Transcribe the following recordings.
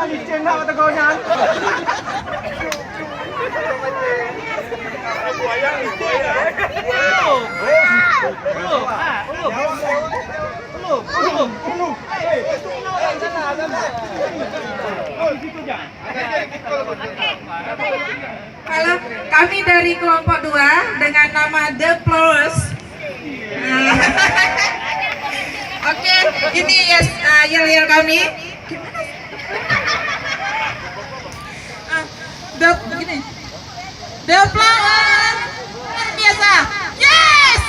Licin nak tegonya. Kalau kami dari kelompok 2 dengan nama The Flowers. Oke, ini yes, yel-yel kami. Begini. The Flowers. Luar biasa. Yes!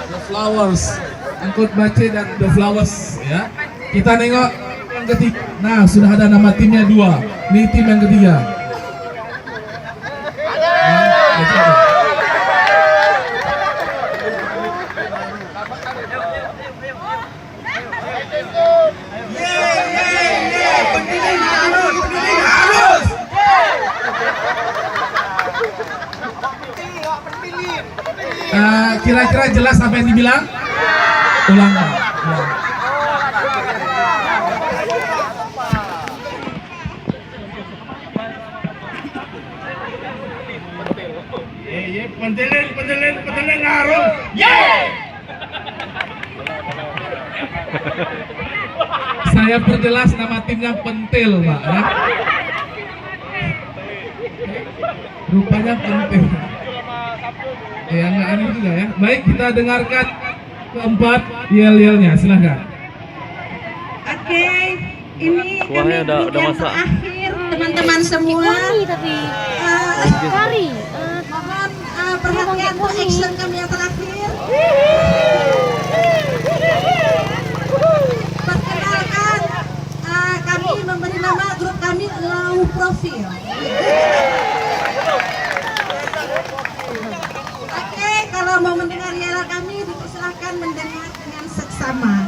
The Flowers, angkut bace dan The Flowers ya. Kita nengok yang ketiga. Nah, sudah ada nama timnya 2. Ini tim yang ketiga. Kira-kira jelas apa yang dibilang? Ulang. Pentilin ngaruh. Saya perjelas nama timnya Pentil, Pak. Ya. Rupanya Pentil. Ya nggak aneh juga ya. Baik, kita dengarkan keempat yel-yelnya, silahkan. Oke, ini kami udah masak. Akhir teman-teman semua. Tapi Mohon perhatian untuk action kami yang terakhir. Perkenalkan, kami memberi nama grup kami Low Profile. Oke, kalau mau mendengar yel kami, dipersilakan mendengar dengan seksama.